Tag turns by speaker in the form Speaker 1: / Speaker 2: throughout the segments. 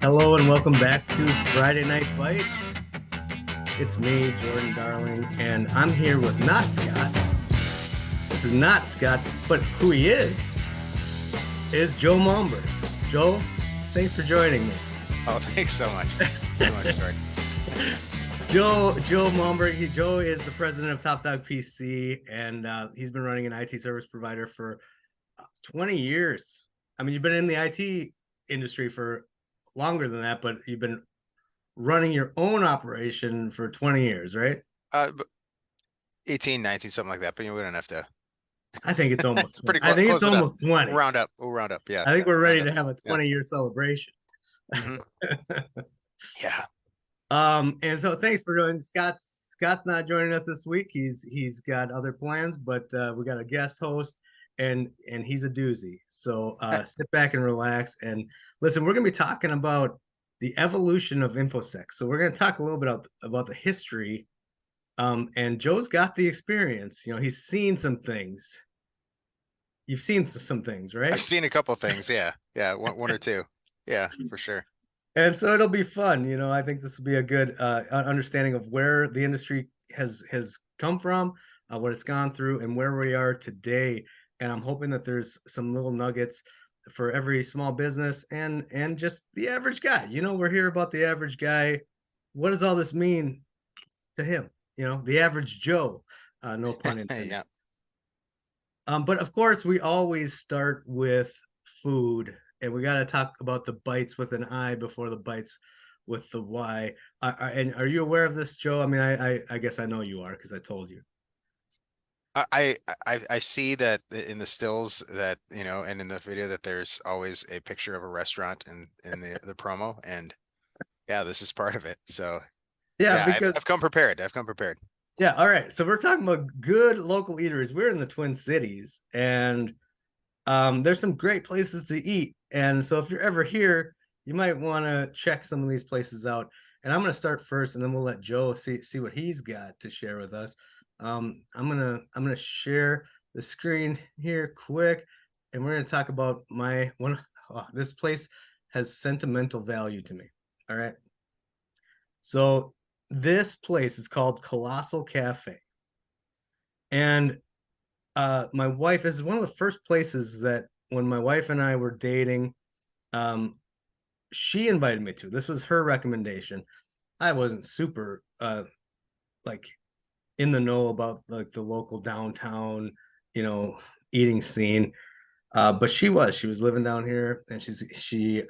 Speaker 1: Hello and welcome back to Friday Night Bytes. It's me, Jordan Darling, and I'm here with not Scott. This is not Scott, but who he is Joe Malmberg. Joe, thanks for joining me.
Speaker 2: Oh, thanks so much. So much, Jordan.
Speaker 1: Joe Malmberg. Joe is the president of Top Dog PC, and he's been running an IT service provider for 20 years. I mean, you've been in the IT industry for longer than that, but you've been running your own operation for 20 years, right?
Speaker 2: 18, 19, something like that, but we don't have to.
Speaker 1: I think it's almost
Speaker 2: It's pretty
Speaker 1: 20. I think
Speaker 2: close
Speaker 1: it's
Speaker 2: enough.
Speaker 1: almost 20.
Speaker 2: We'll round up. Yeah.
Speaker 1: I think we're ready
Speaker 2: Round
Speaker 1: to
Speaker 2: up.
Speaker 1: have a 20-year celebration.
Speaker 2: Mhm. Yeah.
Speaker 1: And so thanks for joining. Scott's not joining us this week. He's got other plans, but we got a guest host and he's a doozy. So sit back and relax and listen. We're gonna be talking about the evolution of InfoSec. So we're gonna talk a little bit about the history. And Joe's got the experience. You know, he's seen some things. You've seen some things, right?
Speaker 2: I've seen a couple things. Yeah. Yeah. One or two. Yeah, for sure.
Speaker 1: And so it'll be fun. You know, I think this will be a good understanding of where the industry has come from, what it's gone through, and where we are today. And I'm hoping that there's some little nuggets for every small business and just the average guy. You know, we're here about the average guy. What does all this mean to him? You know, the average Joe. No pun intended.
Speaker 2: Yeah.
Speaker 1: But of course, we always start with food, and we got to talk about the Bytes with an I before the Bytes with the Y. And are you aware of this, Joe? I mean, I guess I know you are because I told you.
Speaker 2: I see that in the stills that, and in the video that there's always a picture of a restaurant in the promo, and yeah, this is part of it. So
Speaker 1: Yeah,
Speaker 2: yeah,
Speaker 1: because
Speaker 2: I've come prepared. I've come prepared.
Speaker 1: yeah, all right. So we're talking about good local eateries. We're in the Twin Cities, and there's some great places to eat. And so if you're ever here, you might want to check some of these places out. And I'm going to start first, and then we'll let Joe see what he's got to share with us. I'm gonna share the screen here quick, and we're gonna talk about my one. Oh, this place has sentimental value to me. All right. So this place is called Colossal Cafe, and my wife. This is one of the first places that when my wife and I were dating, she invited me to. This was her recommendation. I wasn't super like in the know about like the local downtown, you know, eating scene. But she was living down here, and she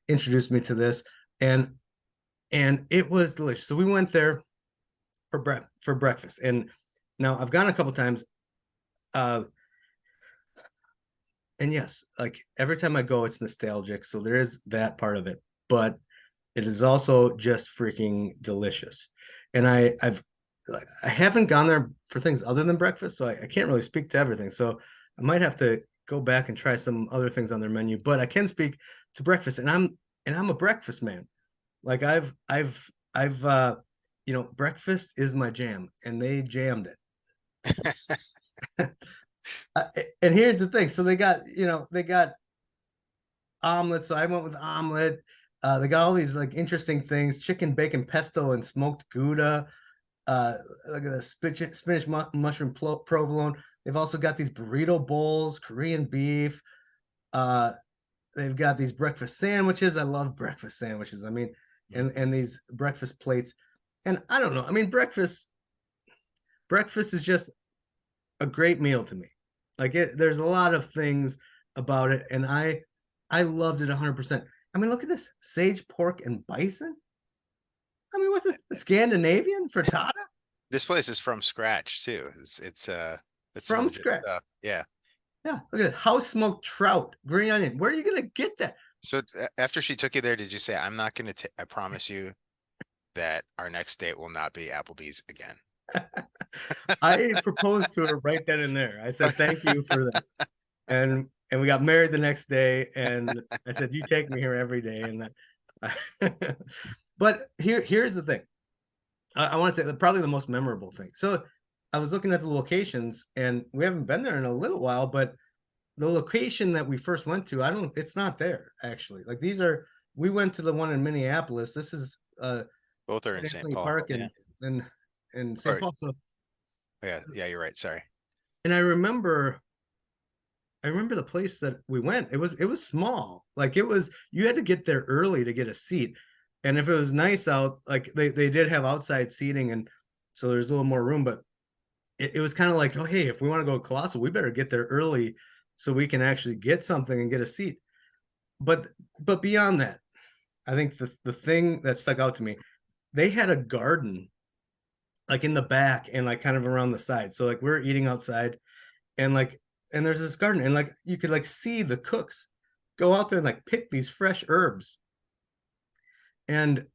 Speaker 1: introduced me to this, and it was delicious. So we went there for breakfast, and now I've gone a couple times. Uh, and yes, like every time I go, it's nostalgic. So there is that part of it, but it is also just freaking delicious. And I haven't gone there for things other than breakfast, so I can't really speak to everything. So I might have to go back and try some other things on their menu, but I can speak to breakfast, and I'm a breakfast man. Like breakfast is my jam, and they jammed it. And here's the thing. So they got omelets. So I went with omelet. They got all these like interesting things: chicken, bacon, pesto, and smoked Gouda. Look at the spinach mushroom provolone. They've also got these burrito bowls, Korean beef. They've got these breakfast sandwiches. I love breakfast sandwiches. I mean, and these breakfast plates. And I don't know. I mean, breakfast is just a great meal to me. Like there's a lot of things about it, and I loved it 100%. I mean, look at this: sage pork and bison. I mean, what's it? Scandinavian frittata
Speaker 2: This place is from scratch too. It's some
Speaker 1: from
Speaker 2: legit
Speaker 1: scratch.
Speaker 2: stuff. Yeah.
Speaker 1: Yeah, look at that. House smoked trout, green onion. Where are you gonna get that?
Speaker 2: So after she took you there, did you say, I'm not going to, I promise you that our next date will not be Applebee's again?
Speaker 1: I proposed to her right then and there. I said, "Thank you for this," and we got married the next day. And I said, "You take me here every day." And that, but here's the thing. I want to say that probably the most memorable thing. So I was looking at the locations, and we haven't been there in a little while, but the location that we first went to, it's not there actually. Like these are we went to the one in Minneapolis. This is
Speaker 2: Both are
Speaker 1: St.
Speaker 2: in St.
Speaker 1: Anthony
Speaker 2: Paul.
Speaker 1: Park
Speaker 2: Yeah.
Speaker 1: in St.
Speaker 2: Or
Speaker 1: Paul. So,
Speaker 2: yeah, yeah, you're right. Sorry.
Speaker 1: and I remember the place that we went. It was small. Like it was you had to get there early to get a seat. And if it was nice out, like they did have outside seating and so there's a little more room, but it was kind of like, oh hey, if we want to go Colossal, we better get there early so we can actually get something and get a seat. But but beyond that, I think the thing that stuck out to me, they had a garden like in the back and like kind of around the side. So like we're eating outside and like and there's this garden and like you could like see the cooks go out there and like pick these fresh herbs and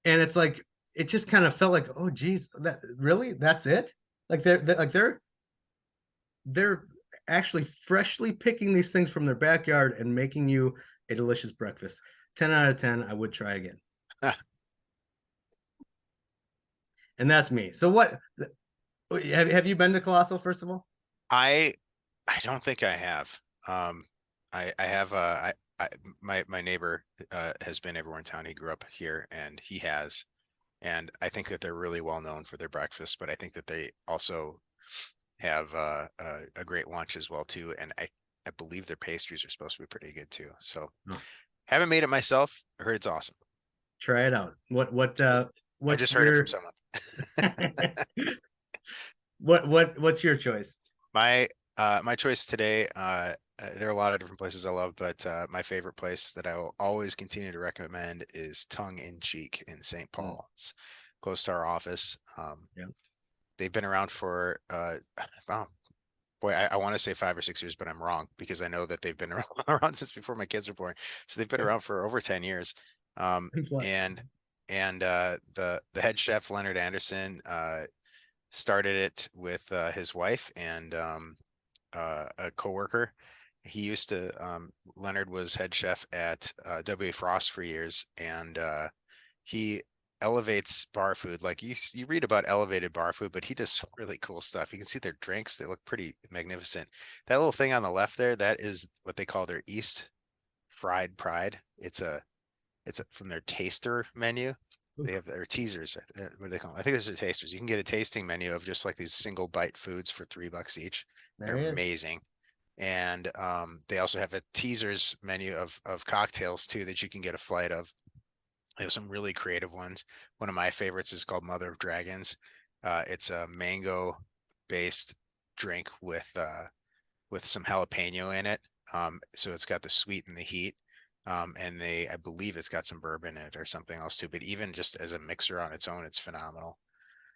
Speaker 1: it's like it just kind of felt like oh geez that really that's it like they're actually freshly picking these things from their backyard and making you a delicious breakfast. 10 out of 10. I would try again. And that's me. So what have you been to Colossal first of all?
Speaker 2: I I don't think I have. I have my neighbor has been everywhere in town. He grew up here and he has, and I think that they're really well known for their breakfast, but I think that they also have a great lunch as well too. And I believe their pastries are supposed to be pretty good too. So
Speaker 1: No.
Speaker 2: haven't made it myself. I heard it's awesome.
Speaker 1: Try it out.
Speaker 2: I
Speaker 1: What's
Speaker 2: just heard it from
Speaker 1: your
Speaker 2: someone.
Speaker 1: what's your choice?
Speaker 2: My choice today, there are a lot of different places I love, but my favorite place that I will always continue to recommend is Tongue in Cheek in St.
Speaker 1: Mm,
Speaker 2: Paul. It's close to our office.
Speaker 1: yeah.
Speaker 2: They've been around for wow, boy, I want to say 5 or 6 years, but I'm wrong because I know that they've been around since before my kids were born. So they've been
Speaker 1: Yeah.
Speaker 2: around for over 10 years. And the head chef Leonard Anderson started it with his wife and a coworker. He used to Leonard was head chef at W. Frost for years, and he elevates bar food. Like you read about elevated bar food, but he does some really cool stuff. You can see their drinks; they look pretty magnificent. That little thing on the left there, that is what they call their East Fried Pride. It's from their taster menu.
Speaker 1: Ooh,
Speaker 2: They have their teasers. What do they call them? I think those are tasters. You can get a tasting menu of just like these single bite foods for $3 each.
Speaker 1: there
Speaker 2: They're
Speaker 1: he is.
Speaker 2: amazing. And they also have a teasers menu of cocktails too that you can get a flight of. They have some really creative ones. One of my favorites is called Mother of Dragons. It's a mango based drink with some jalapeno in it. So it's got the sweet and the heat. And I believe it's got some bourbon in it or something else too. But even just as a mixer on its own, it's phenomenal.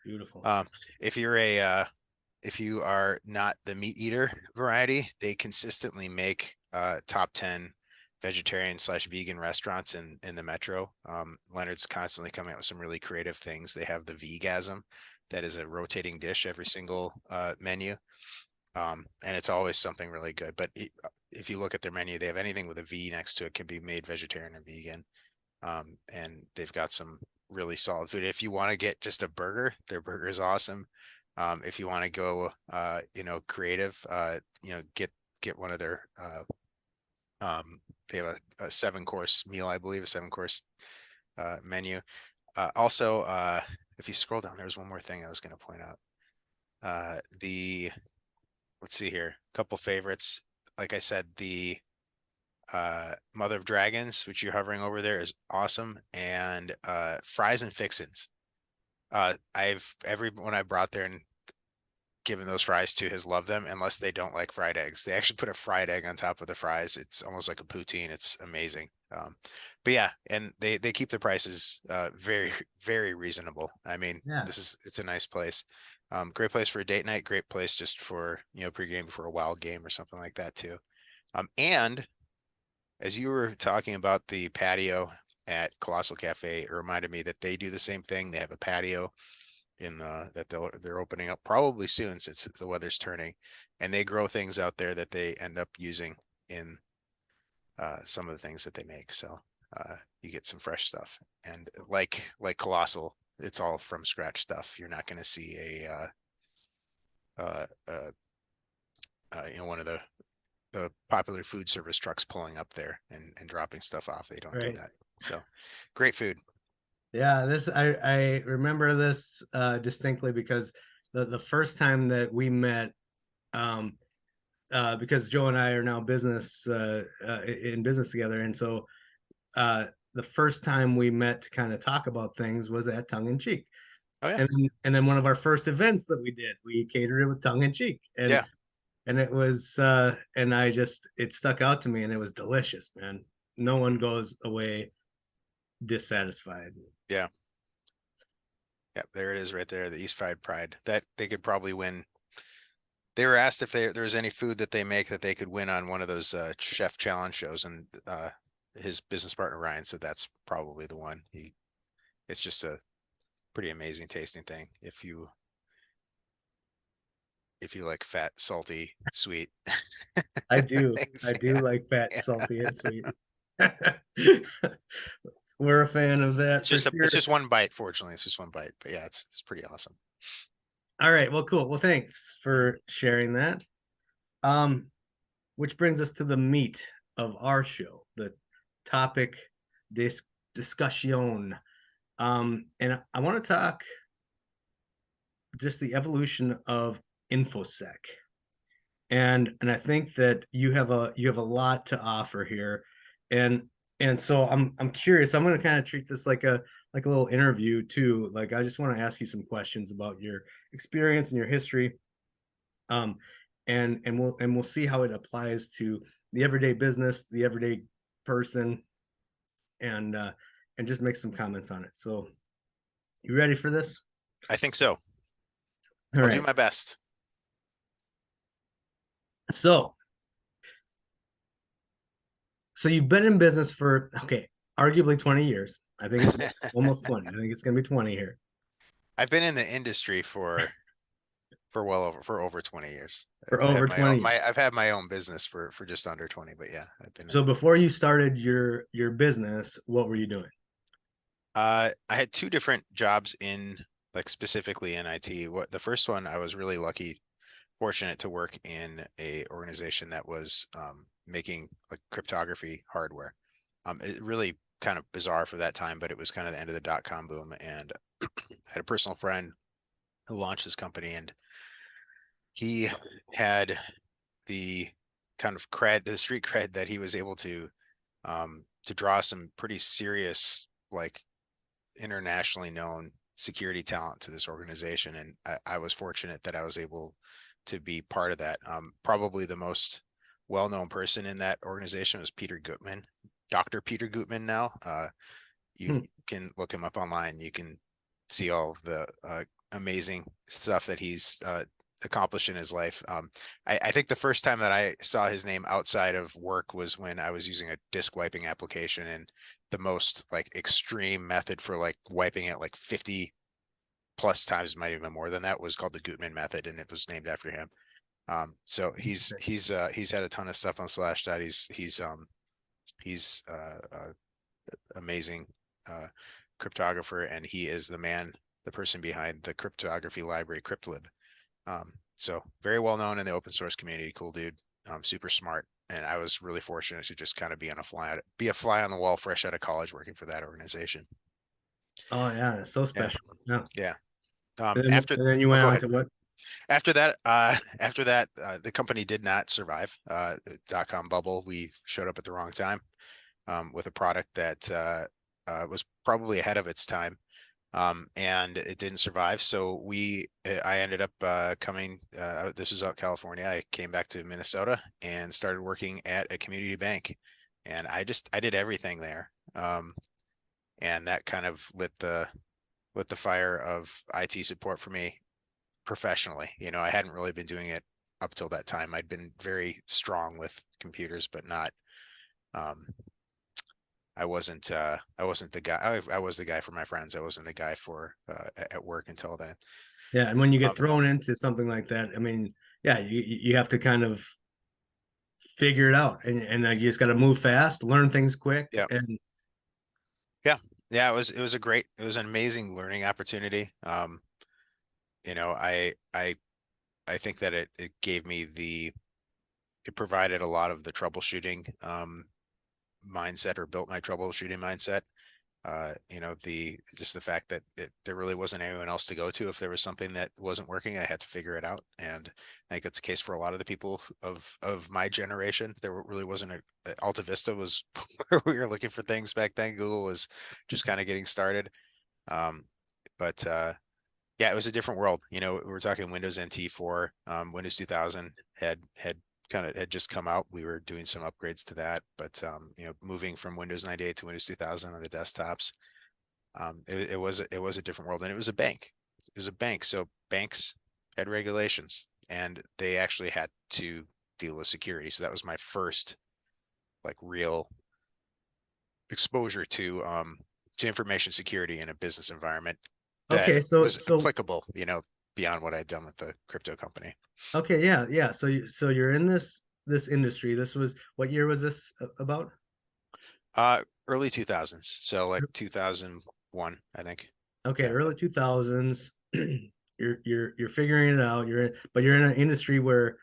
Speaker 1: Beautiful.
Speaker 2: Um, if you're if you are not the meat eater variety, they consistently make top 10 vegetarian/vegan restaurants in the metro. Leonard's constantly coming out with some really creative things. They have the Vegasm, that is a rotating dish every single menu. And it's always something really good. But if you look at their menu, they have anything with a V next to it can be made vegetarian or vegan. And they've got some really solid food. If you want to get just a burger, their burger is awesome. If you want to go, creative, get one of their, they have a 7 course meal, I believe, a 7 course menu. Also, if you scroll down, there's one more thing I was going to point out. Let's see here, a couple favorites. Like I said, the Mother of Dragons, which you're hovering over there, is awesome. And fries and fixins. Everyone I brought there and given those fries to has loved them, unless they don't like fried eggs. They actually put a fried egg on top of the fries. It's almost like a poutine. It's amazing. But yeah, and they keep the prices very, very reasonable. I mean,
Speaker 1: Yeah.
Speaker 2: it's a nice place. Great place for a date night, great place just for, pregame before a wild game or something like that too. And as you were talking about the patio at Colossal Cafe, it reminded me that they do the same thing. They have a patio that they're opening up probably soon since the weather's turning, and they grow things out there that they end up using in some of the things that they make. So you get some fresh stuff, and like Colossal, it's all from scratch stuff. You're not going to see a one of the the popular food service trucks pulling up there and dropping stuff off. They don't do
Speaker 1: Right.
Speaker 2: that. So great food.
Speaker 1: Yeah, this I remember this distinctly because the first time that we met, um because Joe and I are now in business together, and so the first time we met to kind of talk about things was at Tongue in Cheek,
Speaker 2: Oh yeah.
Speaker 1: and then one of our first events that we did, we catered it with Tongue in Cheek,
Speaker 2: Yeah.
Speaker 1: and it was and I just it stuck out to me, and it was delicious, man. No one goes away dissatisfied.
Speaker 2: Yeah. Yeah. There it is right there. The East Fried Pride that they could probably win. They were asked if there was any food that they make that they could win on one of those chef challenge shows. And his business partner, Ryan, said that's probably the one. It's just a pretty amazing tasting thing. If you like fat, salty, sweet
Speaker 1: I
Speaker 2: things.
Speaker 1: do like fat,
Speaker 2: Yeah.
Speaker 1: salty, and sweet. We're a fan of that for
Speaker 2: It's
Speaker 1: sure.
Speaker 2: just one bite. Fortunately, it's just one bite, but yeah, it's pretty awesome.
Speaker 1: All right, well, cool. Well, thanks
Speaker 2: Mhm.
Speaker 1: for sharing that. Um, which brings us to the meat of our show, the topic discussion. And I want to talk just the evolution of infosec. And I think that you have a lot to offer here. And and so I'm curious. I'm going to kind of treat this like a little interview too. Like I just want to ask you some questions about your experience and your history. Um and we'll see how it applies to the everyday business, the everyday person, and just make some comments on it. So, you ready for this?
Speaker 2: I think so.
Speaker 1: All
Speaker 2: I'll do
Speaker 1: right.
Speaker 2: my best.
Speaker 1: So, so you've been in business for okay, arguably 20 years. I think it's almost 20. I think it's going to be 20 here.
Speaker 2: I've been in the industry for over 20 years.
Speaker 1: For over 20 years.
Speaker 2: I've had my own business for just under 20, but yeah, I've been
Speaker 1: So
Speaker 2: in.
Speaker 1: before you started your business, what were you doing?
Speaker 2: I had two different jobs in like specifically in IT. What the first one, I was really fortunate to work in a organization that was making like cryptography hardware. It really kind of bizarre for that time, but it was kind of the end of the dot-com boom. And I had a personal friend who launched this company, and he had the kind of the street cred that he was able to draw some pretty serious, like internationally known security talent to this organization. And I was fortunate that I was able to be part of that. Probably the most well-known person in that organization was Peter Gutman, Dr. Peter Gutman now. You
Speaker 1: Hmm.
Speaker 2: can look him up online. You can see all the amazing stuff that he's accomplished in his life. I think the first time that I saw his name outside of work was when I was using a disk wiping application, and the most like extreme method for like wiping it like 50 plus times, might even more than that, was called the Gutman method, and it was named after him. So he's had a ton of stuff on Slashdot. He's amazing cryptographer, and he is the person behind the cryptography library cryptlib. So very well known in the open source community. Cool dude, super smart. And I was really fortunate to just kind of be a fly on the wall fresh out of college working for that organization.
Speaker 1: Oh yeah, it's so
Speaker 2: Yeah.
Speaker 1: special. Yeah.
Speaker 2: Yeah.
Speaker 1: And then you
Speaker 2: Oh,
Speaker 1: went
Speaker 2: go
Speaker 1: on
Speaker 2: ahead.
Speaker 1: to what?
Speaker 2: After that, the company did not survive. The dot-com bubble. We showed up at the wrong time, with a product that was probably ahead of its time, and it didn't survive. So I ended up coming. This is out California. I came back to Minnesota and started working at a community bank, and I did everything there, and that kind of lit the fire of IT support for me professionally. I hadn't really been doing it up till that time. I'd been very strong with computers, but not. Um, I wasn't the guy. I was the guy for my friends. I wasn't the guy for at work until then.
Speaker 1: Yeah, and when you get
Speaker 2: Um,
Speaker 1: thrown into something like that, I mean, yeah, you have to kind of figure it out, and you just got to move fast, learn things quick,
Speaker 2: yeah,
Speaker 1: and
Speaker 2: yeah, yeah. It was an amazing learning opportunity. You know, I think that it gave me it provided a lot of the troubleshooting mindset, or built my troubleshooting mindset. Just the fact that there really wasn't anyone else to go to if there was something that wasn't working. I had to figure it out, and I think that's the case for a lot of the people of my generation. Really wasn't Alta Vista was where we were looking for things back then. Google was just kind of getting started. Um, but Yeah, it was a different world. We were talking Windows NT 4, Windows 2000 had just come out. We were doing some upgrades to that, but moving from Windows 98 to Windows 2000 on the desktops, it was a different world, and it was a bank. It was a bank, so banks had regulations, and they actually had to deal with security. So that was my first like real exposure to information security in a business environment that
Speaker 1: Okay, so
Speaker 2: was
Speaker 1: so
Speaker 2: applicable, beyond what I'd done with the crypto company.
Speaker 1: okay, yeah, yeah. So you're in this industry. This was what year was this about?
Speaker 2: Early 2000s, so like 2001, I think.
Speaker 1: Okay,
Speaker 2: Yeah.
Speaker 1: early 2000s. You're figuring it out. But you're in an industry where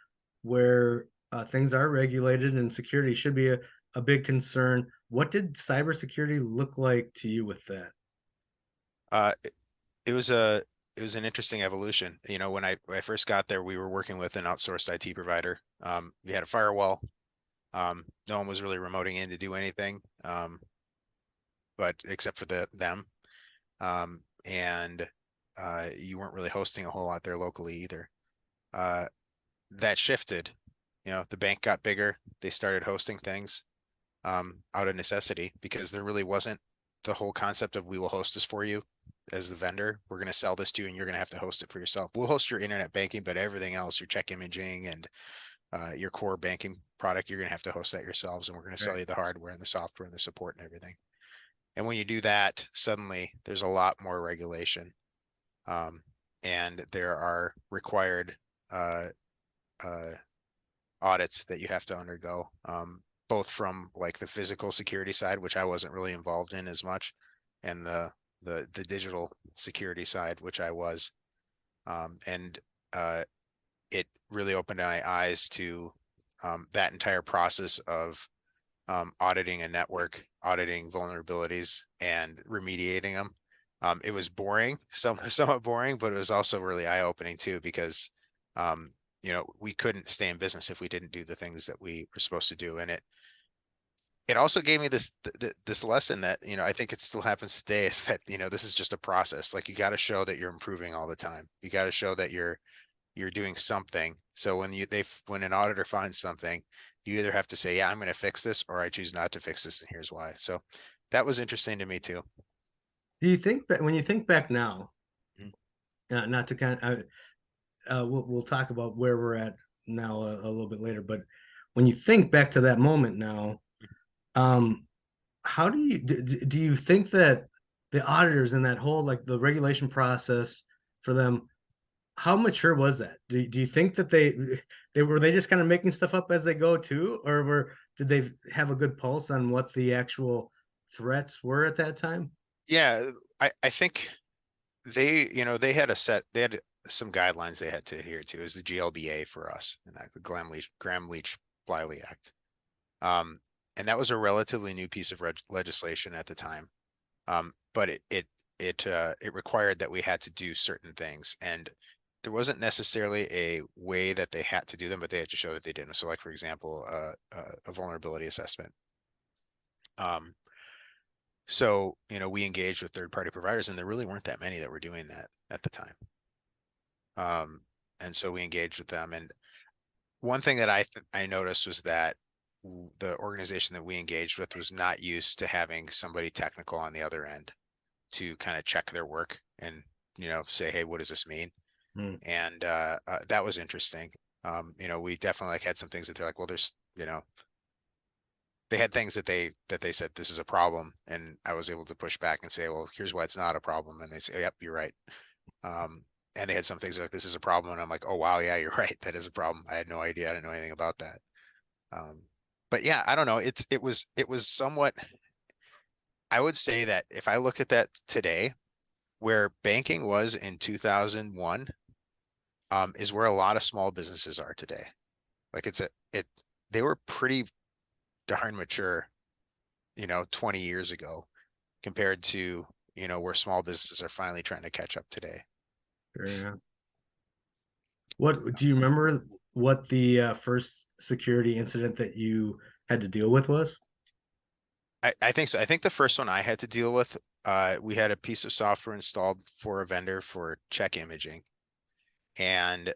Speaker 1: things are regulated and security should be a big concern. What did cybersecurity look like to you with that?
Speaker 2: Uh, it was an interesting evolution. When I first got there, we were working with an outsourced IT provider. We had a firewall. No one was really remoting in to do anything, but except for them. And You weren't really hosting a whole lot there locally either. Uh, that shifted. The bank got bigger. They started hosting things out of necessity, because there really wasn't the whole concept of, we will host this for you as the vendor. We're going to sell this to you, and you're going to have to host it for yourself. We'll host your internet banking, but everything else, your check imaging and your core banking product, you're going to have to host that yourselves, and we're going to sell
Speaker 1: Right.
Speaker 2: you the hardware and the software and the support and everything. And when you do that, suddenly there's a lot more regulation, um, and there are required uh, uh, audits that you have to undergo, both from like the physical security side, which I wasn't really involved in as much, and the digital security side, which I was. And It really opened my eyes to that entire process of auditing a network, auditing vulnerabilities, and remediating them. It was boring, somewhat boring, but it was also really eye-opening too, because um, we couldn't stay in business if we didn't do the things that we were supposed to do. And it also gave me this lesson that, I think it still happens today, is that, this is just a process. Like, you got to show that you're improving all the time. You got to show that you're doing something. So when an auditor finds something, you either have to say, yeah, I'm going to fix this, or I choose not to fix this, and here's why. So that was interesting to me too.
Speaker 1: Do you think that when you think back now,
Speaker 2: Mhm.
Speaker 1: not to kind of, we'll talk about where we're at now a little bit later, but when you think back to that moment now, um, how do you think that the auditors and that whole like the regulation process for them, how mature was that? Do you think that they just kind of making stuff up as they go too, or did they have a good pulse on what the actual threats were at that time?
Speaker 2: Yeah, I think they had some guidelines they had to adhere to. Is the GLBA for us, and that the Gramm-Leach-Bliley Act. Um, and that was a relatively new piece of legislation at the time. But it required that we had to do certain things, and there wasn't necessarily a way that they had to do them, but they had to show that they didn't. So, like, for example, a vulnerability assessment. Um, so we engaged with third-party providers, and there really weren't that many that were doing that at the time. And so we engaged with them, and one thing that I noticed was that the organization that we engaged with was not used to having somebody technical on the other end to kind of check their work and say, hey, what does this mean?
Speaker 1: Hmm.
Speaker 2: And that was interesting. We definitely like had some things that they're like, well, there's they had things that they said this is a problem, and I was able to push back and say, well, here's why it's not a problem, and they say, yep, you're right. um, and they had some things like, this is a problem, and I'm like, oh wow, yeah, you're right, that is a problem. I had no idea. I didn't know anything about that. um, but yeah, I don't know, it was somewhat, I would say that if I look at that today, where banking was in 2001, is where a lot of small businesses are today. Like, they were pretty darn mature, 20 years ago compared to, where small businesses are finally trying to catch up today.
Speaker 1: Sure, yeah. What do you remember what the first security incident that you had to deal with was?
Speaker 2: I think so. I think the first one I had to deal with, we had a piece of software installed for a vendor for check imaging, and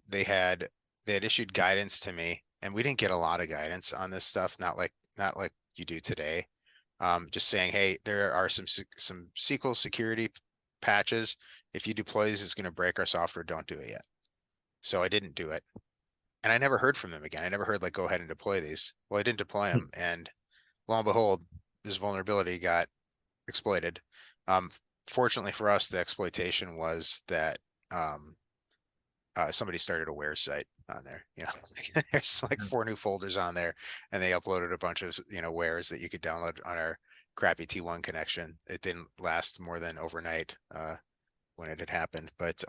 Speaker 2: they had issued guidance to me, and we didn't get a lot of guidance on this stuff, not like you do today. Just saying, hey, there are some SQL security patches. If you deploy these, it's going to break our software. Don't do it yet. So I didn't do it, and I never heard from them again. I never heard like, go ahead and deploy these. Well, I didn't deploy them, and lo and behold, this vulnerability got exploited. Um, Fortunately for us, the exploitation was that somebody started a Where site on there. There's like 4 new folders on there, and they uploaded a bunch of wares that you could download on our crappy T1 connection. It didn't last more than overnight when it had happened. But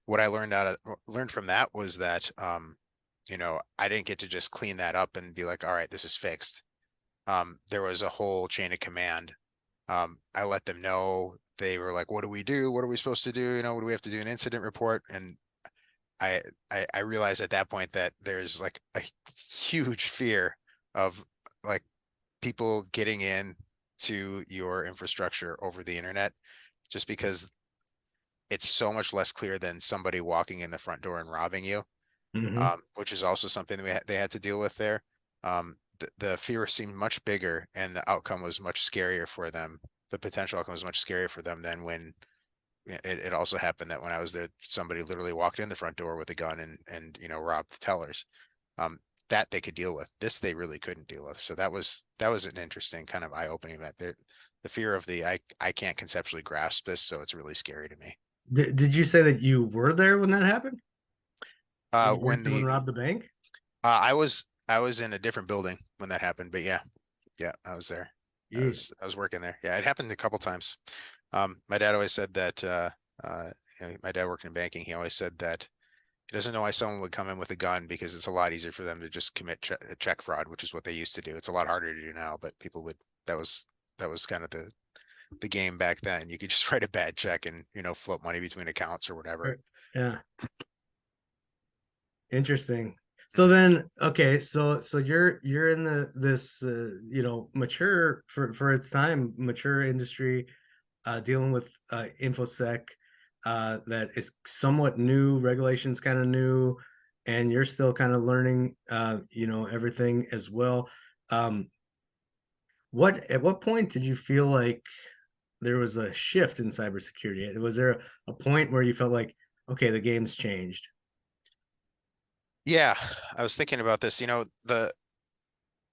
Speaker 2: what I learned from that was that I didn't get to just clean that up and be like, all right, this is fixed. There was a whole chain of command. I let them know. They were like, what do we do? What are we supposed to do? What do we have to do? An incident report? And I realized at that point that there's like a huge fear of like people getting in to your infrastructure over the internet, just because it's so much less clear than somebody walking in the front door and robbing you,
Speaker 1: Mm-hmm.
Speaker 2: which is also something that they had to deal with there. The fear seemed much bigger, and the outcome was much scarier for them. The potential outcome was much scarier for them than when it also happened that when I was there, somebody literally walked in the front door with a gun and robbed the tellers. Um, that they could deal with. This they really couldn't deal with. So that was an interesting kind of eye-opening event. The fear of I can't conceptually grasp this, so it's really scary to me.
Speaker 1: Did you say that you were there when that happened? When you heard
Speaker 2: When
Speaker 1: someone
Speaker 2: the
Speaker 1: rob the bank?
Speaker 2: I was in a different building when that happened, but yeah, I was there. I
Speaker 1: Jeez.
Speaker 2: was I was working there. Yeah, it happened a couple times. My dad always said that my dad worked in banking. He always said that he doesn't know why someone would come in with a gun, because it's a lot easier for them to just commit check fraud, which is what they used to do. It's a lot harder to do now, but people would that was kind of the game back then. You could just write a bad check and float money between accounts or whatever.
Speaker 1: Yeah. Interesting. So
Speaker 2: Mhm.
Speaker 1: then, okay, so you're in this mature for its time, mature industry, dealing with infosec that is somewhat new, regulations kind of new, and you're still kind of learning everything as well. Um, what at what point did you feel like there was a shift in cybersecurity? Was there a point where you felt like, okay, the game's changed?
Speaker 2: Yeah, I was thinking about this. The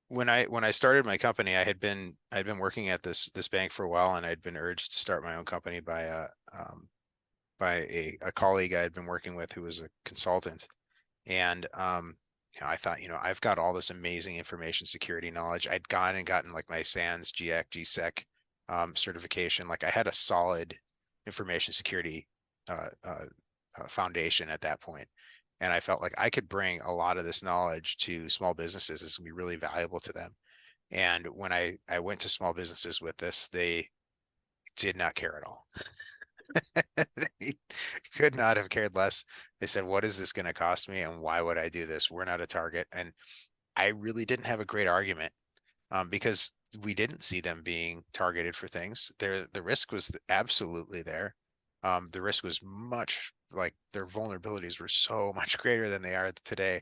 Speaker 2: when I started my company, I'd been working at this bank for a while, and I'd been urged to start my own company by a colleague I had been working with who was a consultant. And I thought, I've got all this amazing information security knowledge. I'd gone and gotten like my SANS, GAC, GSEC certification. Like I had a solid information security foundation at that point. And I felt like I could bring a lot of this knowledge to small businesses. It's gonna be really valuable to them. And when I went to small businesses with this, they did not care at all. They could not have cared less. They said, what is this going to cost me? And why would I do this? We're not a target. And I really didn't have a great argument, because we didn't see them being targeted for things. The risk was absolutely there. The risk was much, like their vulnerabilities were so much greater than they are today,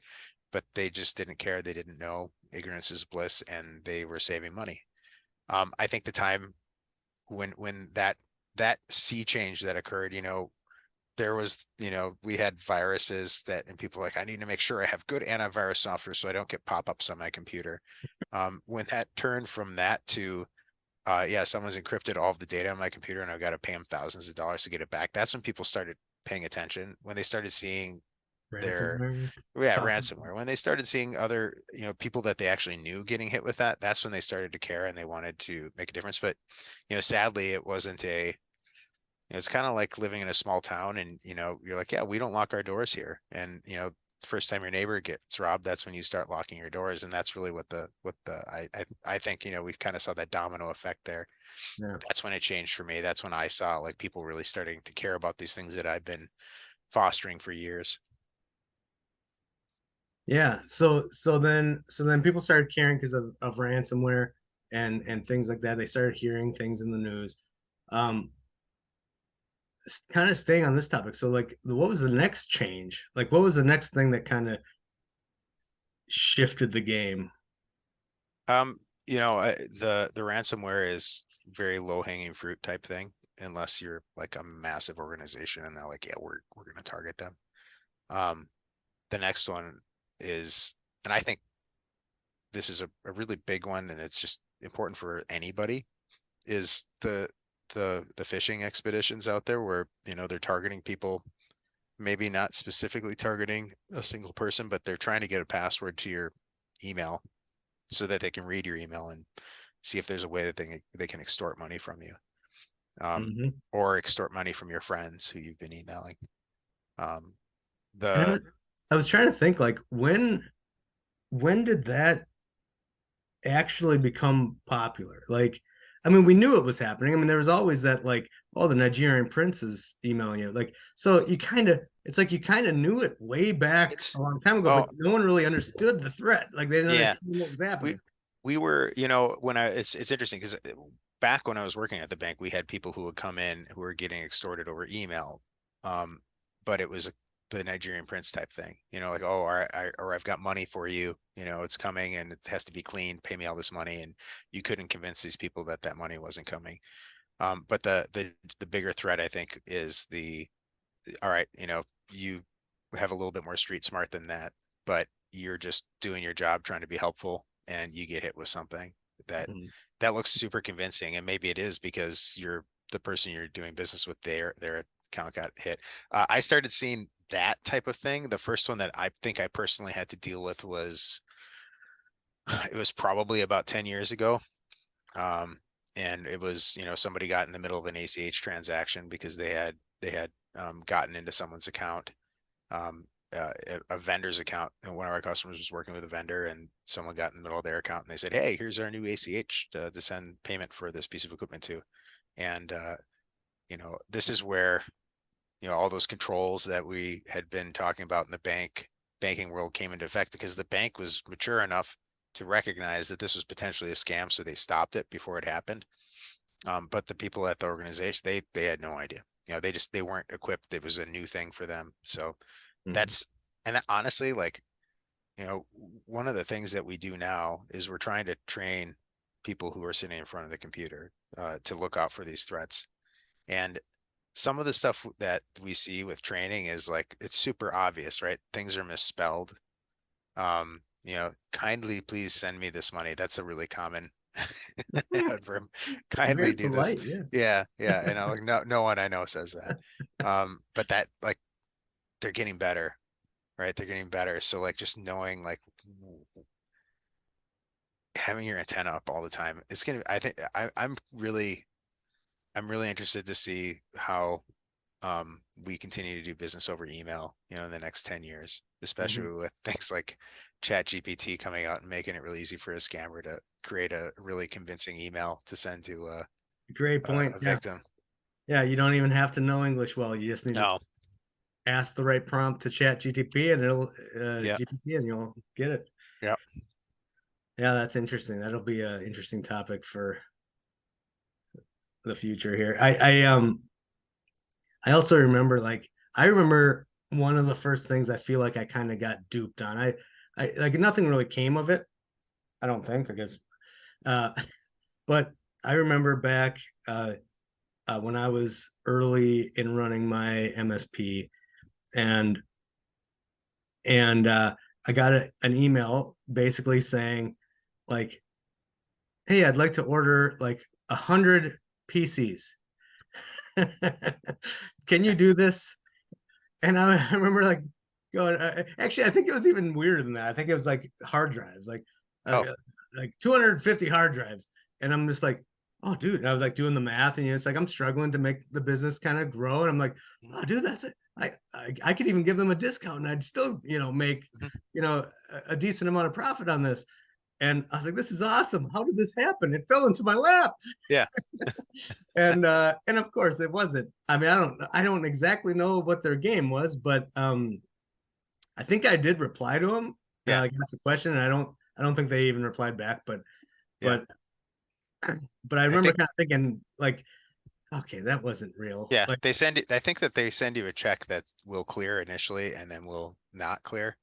Speaker 2: but they just didn't care. They didn't know. Ignorance is bliss, and they were saving money. I think the time when that sea change that occurred, there was, we had viruses that, and people were like, I need to make sure I have good antivirus software so I don't get pop-ups on my computer. When that turned from that to, yeah, someone's encrypted all of the data on my computer and I've got to pay them thousands of dollars to get it back. That's when people started paying attention, when they started seeing their,
Speaker 1: Ransomware.
Speaker 2: yeah, ransomware, when they started seeing other, people that they actually knew getting hit with that. That's when they started to care and they wanted to make a difference. But, sadly, it wasn't it's kind of like living in a small town, and you're like, yeah, we don't lock our doors here, and first time your neighbor gets robbed, that's when you start locking your doors. And that's really I think, we kind of saw that domino effect there.
Speaker 1: Yeah.
Speaker 2: That's when it changed for me. That's when I saw like people really starting to care about these things that I've been fostering for years.
Speaker 1: Yeah. So then people started caring because of ransomware and things like that. They started hearing things in the news. Um, Kind of staying on this topic. So like what was the next change? Like what was the next thing that kind of shifted the game?
Speaker 2: Um, the ransomware is very low hanging fruit type thing, unless you're like a massive organization and they're like, yeah, we're gonna target them. Um, the next one is, and I think this is a really big one, and it's just important for anybody, is the phishing expeditions out there where, they're targeting people, maybe not specifically targeting a single person, but they're trying to get a password to your email so that they can read your email and see if there's a way that they can extort money from you, um,
Speaker 1: Mm-hmm.
Speaker 2: or extort money from your friends who you've been emailing. Um,
Speaker 1: And
Speaker 2: the
Speaker 1: I was trying to think like when did that actually become popular? Like, I mean, we knew it was happening. I mean, there was always that like, oh, the Nigerian prince is emailing you. Like, so it's like you kind of knew it way back
Speaker 2: it's
Speaker 1: a long time ago, but
Speaker 2: well,
Speaker 1: no one really understood the threat. Like, they didn't
Speaker 2: yeah,
Speaker 1: understand what was
Speaker 2: we
Speaker 1: happening.
Speaker 2: we were, when it's interesting because back when I was working at the bank, we had people who would come in who were getting extorted over email. Um, but it was the Nigerian prince type thing, like, oh, or I've got money for you, it's coming and it has to be cleaned, pay me all this money. And you couldn't convince these people that that money wasn't coming. But the bigger threat, I think, is all right, you have a little bit more street smart than that, but you're just doing your job trying to be helpful and you get hit with something that
Speaker 1: Mhm.
Speaker 2: that looks super convincing. And maybe it is because you're the person you're doing business with, their account got hit. I started seeing that type of thing. The first one that I think I personally had to deal with was it was probably about 10 years ago. Um, and it was, somebody got in the middle of an ACH transaction because they had gotten into someone's account, um, a vendor's account. And one of our customers was working with a vendor, and someone got in the middle of their account and they said, "Hey, here's our new ACH to send payment for this piece of equipment to." And this is where, all those controls that we had been talking about in the banking world came into effect, because the bank was mature enough to recognize that this was potentially a scam, so they stopped it before it happened. But the people at the organization, they had no idea. They weren't equipped. It was a new thing for them. So
Speaker 1: Mhm.
Speaker 2: that's and that, honestly, like, one of the things that we do now is we're trying to train people who are sitting in front of the computer to look out for these threats. And some of the stuff that we see with training is like, it's super obvious, right? Things are misspelled. Kindly please send me this money. That's a really common adverb.
Speaker 1: Very
Speaker 2: Kindly do this.
Speaker 1: polite, yeah.
Speaker 2: Yeah, yeah. And I'm like, no one I know says that. But that, like, they're getting better, right? They're getting better. So like, just knowing, like, having your antenna up all the time, it's gonna, I think I'm really interested to see how we continue to do business over email, in the next 10 years,
Speaker 1: Mhm.
Speaker 2: especially with things like Chat GPT coming out and making it really easy for a scammer to create a really convincing email to send to
Speaker 1: Great point.
Speaker 2: a
Speaker 1: Yeah.
Speaker 2: victim.
Speaker 1: Yeah. You don't even have to know English well. You just need to
Speaker 2: No,
Speaker 1: ask the right prompt to chat GTP and it'll
Speaker 2: yeah,
Speaker 1: GPT and you'll get it.
Speaker 2: yeah.
Speaker 1: Yeah, that's interesting. That'll be an interesting topic for the future here. I also remember like I remember one of the first things I feel like I kind of got duped on. I like nothing really came of it. I don't think, I guess. Uh but I remember back when I was early in running my MSP and I got an email basically saying like, hey, I'd like to order like 100 PCs. Can you do this? And I remember like going, actually, I think it was even weirder than that. I think it was like hard drives, uh,
Speaker 2: Oh,
Speaker 1: like 250 hard drives. And I'm just like, oh, dude. And I was like doing the math, and it's like I'm struggling to make the business kind of grow. And I'm like, oh, dude, that's it. I could even give them a discount and I'd still, make,
Speaker 2: Mhm.
Speaker 1: a decent amount of profit on this. And I was like, this is awesome. How did this happen? It fell into my lap.
Speaker 2: Yeah.
Speaker 1: And of course it wasn't. I mean, I don't exactly know what their game was, but I think I did reply to them.
Speaker 2: Yeah.
Speaker 1: Like asked a question, and I don't think they even replied back,
Speaker 2: Yeah.
Speaker 1: but but I
Speaker 2: I
Speaker 1: remember
Speaker 2: think,
Speaker 1: kind of thinking like, okay, that wasn't real.
Speaker 2: yeah,
Speaker 1: Like,
Speaker 2: they send it, I think that they send you a check that will clear initially and then will not clear.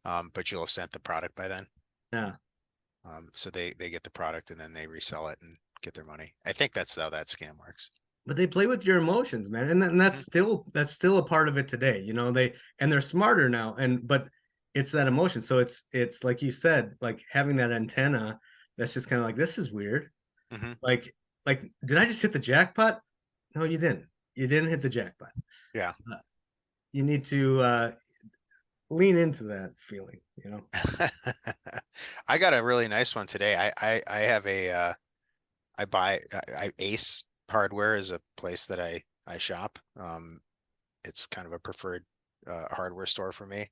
Speaker 2: But you'll have sent the product by then.
Speaker 1: yeah.
Speaker 2: So they get the product and then they resell it and get their money. I think that's how that scam works.
Speaker 1: But they play with your emotions, man, and that's
Speaker 2: Mhm.
Speaker 1: still a part of it today. They're smarter now, but it's that emotion. So it's like you said, like having that antenna. That's just kind of like, this is weird.
Speaker 2: Mhm.
Speaker 1: Like did I just hit the jackpot? No, you didn't. You didn't hit the jackpot.
Speaker 2: Yeah.
Speaker 1: Uh, you need to lean into that feeling.
Speaker 2: I got a really nice one today. I have I buy Ace Hardware is a place that I shop. It's kind of a preferred hardware store for me.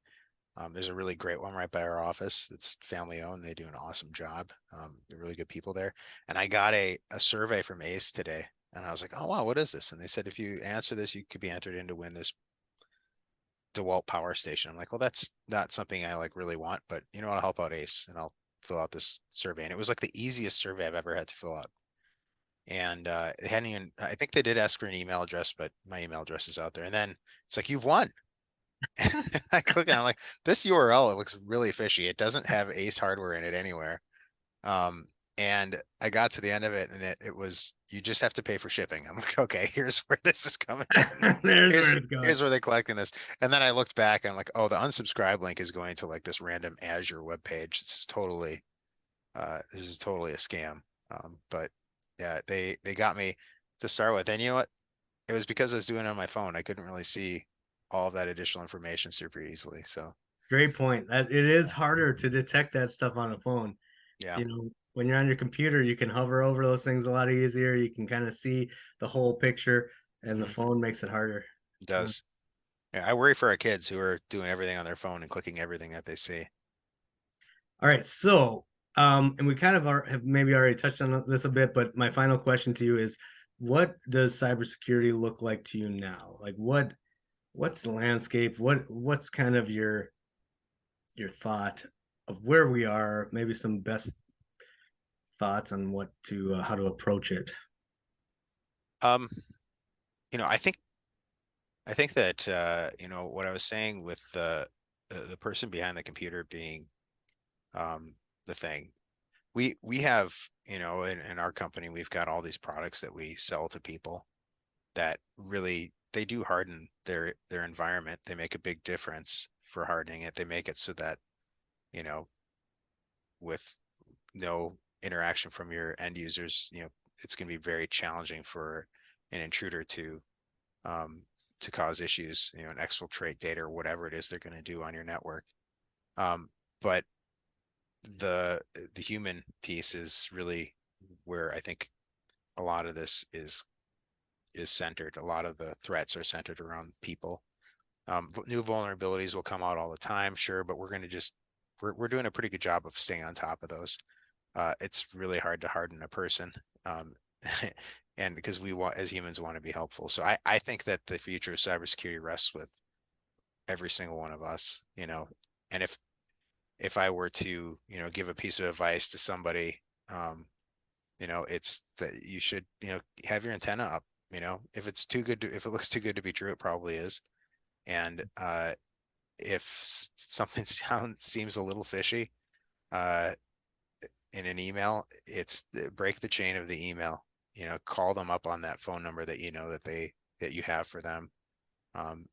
Speaker 2: There's a really great one right by our office. It's family owned. They do an awesome job. They're really good people there. And I got a survey from Ace today, and I was like, oh wow, what is this? And they said if you answer this, you could be entered in to win this DeWalt power station. I'm like, well, that's not something I like really want, but you know what? I'll help out Ace and I'll fill out this survey. And it was like the easiest survey I've ever had to fill out. And it hadn't even, I think they did ask for an email address, but my email address is out there. And then it's like, you've won. I click on, I'm like, this URL, it looks really fishy. It doesn't have Ace Hardware in it anywhere. Um, and I got to the end of it and it was, you just have to pay for shipping. I'm like, okay, here's where this is coming in.
Speaker 1: There's where
Speaker 2: Here's
Speaker 1: it's going.
Speaker 2: here's where they're collecting this. And then I looked back and I'm like, oh, the unsubscribe link is going to like this random Azure web page. This is totally a scam. But yeah, they got me to start with. And you know what? It was because I was doing it on my phone. I couldn't really see all of that additional information super easily. So
Speaker 1: Great point. That it is harder to detect that stuff on a phone.
Speaker 2: yeah,
Speaker 1: When you're on your computer, you can hover over those things a lot easier. You can kind of see the whole picture, and the
Speaker 2: mhm,
Speaker 1: phone makes it harder.
Speaker 2: it does. Yeah, I worry for our kids who are doing everything on their phone and clicking everything that they see.
Speaker 1: All right, so and we kind of have maybe already touched on this a bit, but my final question to you is, what does cybersecurity look like to you now? Like what's the landscape? What's kind of your thought of where we are? Maybe some best thoughts on what to how to approach it.
Speaker 2: Um, I think that what I was saying with the person behind the computer being the thing. We have, in our company, we've got all these products that we sell to people that really they do harden their environment. They make a big difference for hardening it. They make it so that, you know, with no interaction from your end users, it's going to be very challenging for an intruder um, to cause issues, and exfiltrate data or whatever it is they're going to do on your network. But the the human piece is really where I think a lot of this is centered. A lot of the threats are centered around people. New vulnerabilities will come out all the time, sure, but we're going to just we're doing a pretty good job of staying on top of those. It's really hard to harden a person, um, and because we want as humans want to be helpful. So I think that the future of cybersecurity rests with every single one of us. And if I were to give a piece of advice to somebody, it's that you should have your antenna up. If it's too good to, if it looks too good to be true, it probably is. And if something seems a little fishy uh, in an email, it's break the chain of the email. Call them up on that phone number that that you have for them,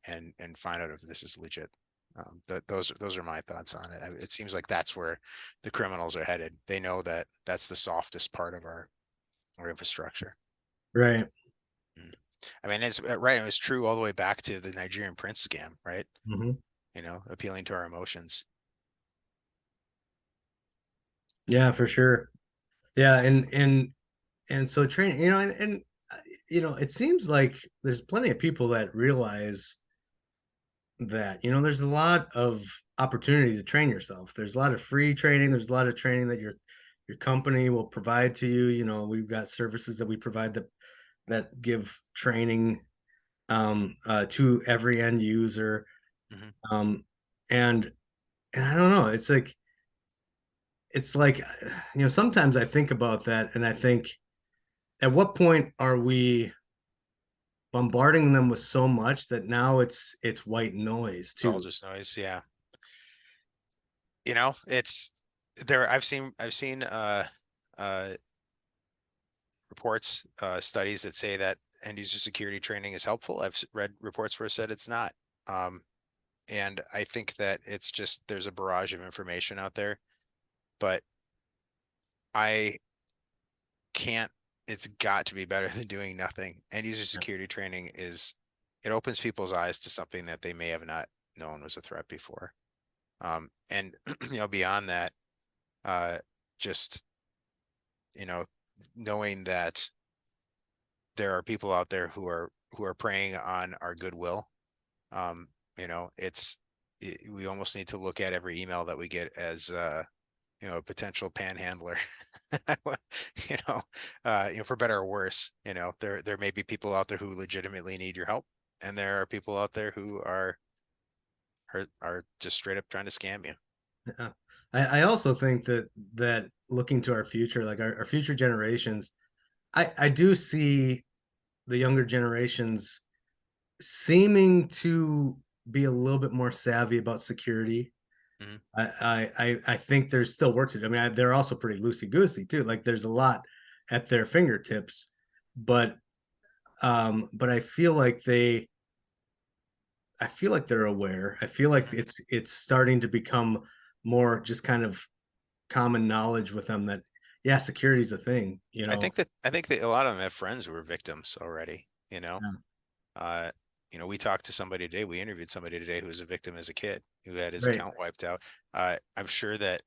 Speaker 2: and find out if this is legit. Those are my thoughts on it. It seems like that's where the criminals are headed. They know that that's the softest part of our infrastructure.
Speaker 1: Right.
Speaker 2: Mm. I mean, it's right. It was true all the way back to the Nigerian prince scam, right?
Speaker 1: Hmm.
Speaker 2: Appealing to our emotions.
Speaker 1: Yeah, for sure. Yeah, and so training, and it seems like there's plenty of people that realize that, there's a lot of opportunity to train yourself. There's a lot of free training. There's a lot of training that your company will provide to you. We've got services that we provide that give training to every end user.
Speaker 2: Mhm.
Speaker 1: Um, and and I don't know. It's like sometimes I think about that, and I think, at what point are we bombarding them with so much that now it's white noise
Speaker 2: It's all
Speaker 1: too?
Speaker 2: just noise. Yeah. It's there. I've seen uh, reports, studies that say that end user security training is helpful. I've read reports where it said it's not. Um, and I think that it's just, there's a barrage of information out there, but I can't, it's got to be better than doing nothing. End user
Speaker 1: Yeah.
Speaker 2: security training it opens people's eyes to something that they may have not known was a threat before. And beyond that, uh, just, you know, knowing that there are people out there who are preying on our goodwill. Um, we almost need to look at every email that we get as a potential panhandler. you know, for better or worse. There may be people out there who legitimately need your help, and there are people out there who are just straight up trying to scam you.
Speaker 1: Yeah. I also think that looking to our future, like our future generations, I do see the younger generations seeming to be a little bit more savvy about security.
Speaker 2: Mhm.
Speaker 1: I think there's still work to do. I mean, they're also pretty loosey goosey too. Like there's a lot at their fingertips, but but I feel like they're aware. I feel like
Speaker 2: Mhm.
Speaker 1: it's starting to become more just kind of common knowledge with them that, yeah, security is a thing,
Speaker 2: I think that a lot of them have friends who were victims already.
Speaker 1: Yeah,
Speaker 2: Uh, we talked to somebody today. We interviewed somebody today who was a victim as a kid, who had his
Speaker 1: right.
Speaker 2: account wiped out. I'm sure that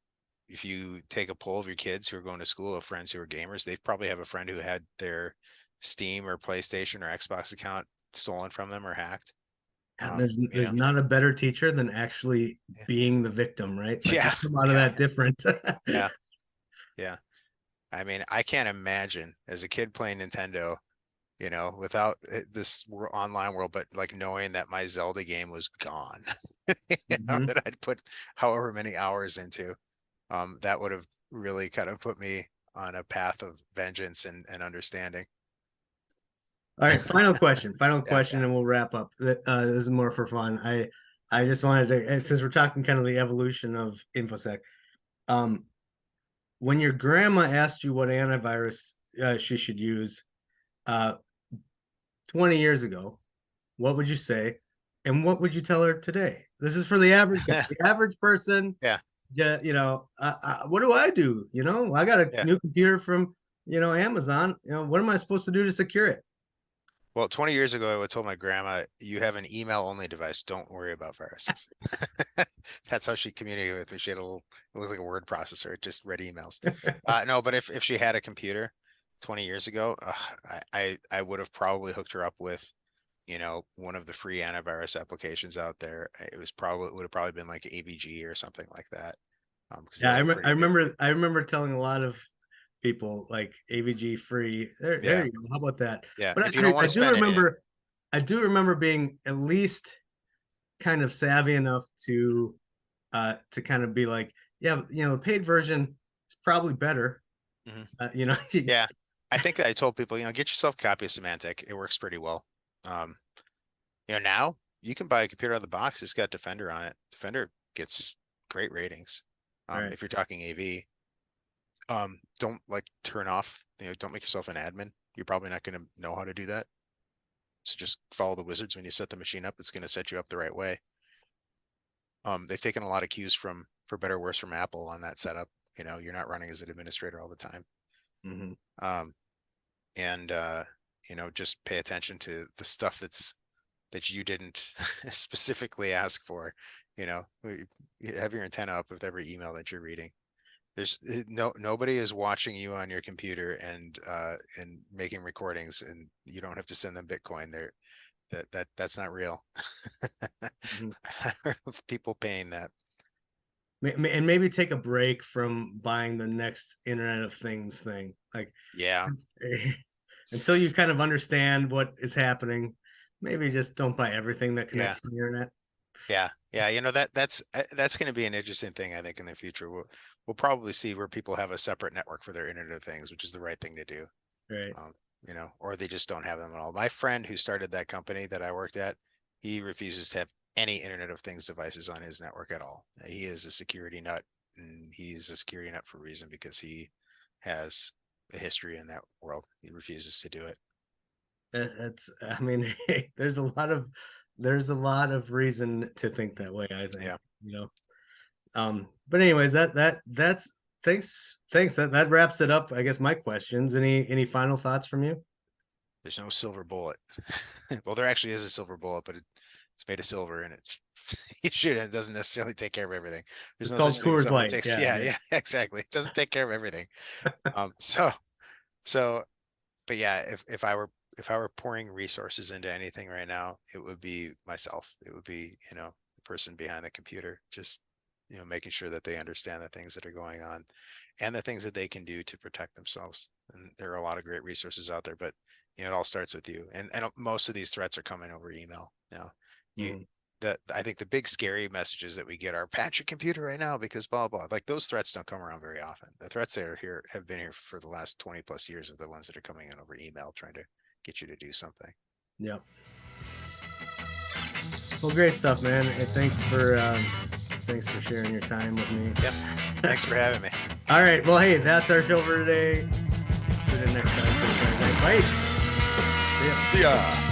Speaker 2: if you take a poll of your kids who are going to school, of friends who are gamers, they probably have a friend who had their Steam or PlayStation or Xbox account stolen from them or hacked.
Speaker 1: And
Speaker 2: Um, you
Speaker 1: there's
Speaker 2: know,
Speaker 1: not a better teacher than actually
Speaker 2: yeah,
Speaker 1: being the victim, right? Like you
Speaker 2: yeah,
Speaker 1: come out of
Speaker 2: yeah,
Speaker 1: that different.
Speaker 2: yeah, yeah. I mean, I can't imagine as a kid playing Nintendo, without this online world, but like knowing that my Zelda game was gone,
Speaker 1: Mhm.
Speaker 2: that I'd put however many hours into, that would have really kind of put me on a path of vengeance and understanding.
Speaker 1: All right, final
Speaker 2: Yeah,
Speaker 1: question, and we'll wrap up. This is more for fun. I just wanted to, since we're talking kind of the evolution of InfoSec, um, when your grandma asked you what antivirus she should use uh, 20 years ago, what would you say? And what would you tell her today? This is for the average guy,
Speaker 2: yeah,
Speaker 1: the average person.
Speaker 2: yeah,
Speaker 1: Yeah, what do I do? I got a
Speaker 2: yeah.
Speaker 1: new computer from, Amazon. What am I supposed to do to secure it?
Speaker 2: Well, 20 years ago, I would have told my grandma, you have an email only device. Don't worry about viruses. That's how she communicated with me. She had it looked like a word processor. It just read emails. No, but if she had a computer 20 years ago, I would have probably hooked her up with, one of the free antivirus applications out there. It would have probably been like AVG or something like that. Because they
Speaker 1: Yeah,
Speaker 2: have a
Speaker 1: I
Speaker 2: pretty good,
Speaker 1: remember I remember telling a lot of people like AVG free. There
Speaker 2: yeah,
Speaker 1: you go. How about that?
Speaker 2: yeah.
Speaker 1: But
Speaker 2: If you don't want
Speaker 1: I
Speaker 2: to
Speaker 1: do
Speaker 2: spend any,
Speaker 1: remember being at least kind of savvy enough to kind of be like, yeah, the paid version is probably better.
Speaker 2: Mhm.
Speaker 1: You
Speaker 2: Yeah, I think I told people, get yourself a copy of Symantec. It works pretty well. Um, now you can buy a computer out of the box. It's got Defender on it. Defender gets great ratings.
Speaker 1: right.
Speaker 2: If you're talking AV, don't like turn off, don't make yourself an admin. You're probably not going to know how to do that. So just follow the wizards when you set the machine up. It's going to set you up the right way. They've taken a lot of cues for better or worse, from Apple on that setup. You're not running as an administrator all the time.
Speaker 1: Hmm.
Speaker 2: Um, and just pay attention to the stuff that you didn't specifically ask for. You have your antenna up with every email that you're reading. There's nobody is watching you on your computer and making recordings, and you don't have to send them Bitcoin. That's not real.
Speaker 1: Mhm.
Speaker 2: People paying that.
Speaker 1: And maybe take a break from buying the next Internet of Things thing. Like,
Speaker 2: Yeah.
Speaker 1: until you kind of understand what is happening, maybe just don't buy everything that
Speaker 2: Yeah.
Speaker 1: connects to the internet.
Speaker 2: Yeah. Yeah. That's going to be an interesting thing, I think, in the future. We'll probably see where people have a separate network for their Internet of Things, which is the right thing to do.
Speaker 1: Right.
Speaker 2: Or they just don't have them at all. My friend who started that company that I worked at, he refuses to have any Internet of Things devices on his network at all. He is a security nut, and he's a security nut for a reason, because he has a history in that world. He refuses to do it.
Speaker 1: That's, I mean, there's a lot of reason to think that way, I think,
Speaker 2: Yeah.
Speaker 1: But anyways, that's thanks. That wraps it up. I guess my questions. Any final thoughts from you?
Speaker 2: There's no silver bullet. Well, there actually is a silver bullet, but it's made of silver, and it doesn't necessarily take care of everything. There's
Speaker 1: It's
Speaker 2: no
Speaker 1: called
Speaker 2: such thing as
Speaker 1: Coors
Speaker 2: something that
Speaker 1: Light.
Speaker 2: takes.
Speaker 1: Yeah,
Speaker 2: Yeah,
Speaker 1: yeah.
Speaker 2: yeah, exactly. It doesn't take care of everything. So, so, but yeah, if I were pouring resources into anything right now, it would be myself. It would be, the person behind the computer, just, making sure that they understand the things that are going on and the things that they can do to protect themselves. And there are a lot of great resources out there, but it all starts with you. And most of these threats are coming over email now. You
Speaker 1: Mhm.
Speaker 2: I think the big scary messages that we get are patch your computer right now because blah blah. Like, those threats don't come around very often. The threats that are here have been here for the last 20 plus years, are the ones that are coming in over email trying to get you to do something.
Speaker 1: Yep. Well, great stuff, man. And thanks for sharing your time with me.
Speaker 2: Yep. Thanks for having me.
Speaker 1: All right. Well, hey, that's our show for today. Tune in next time for Friday Night Bites. See ya.
Speaker 2: See ya.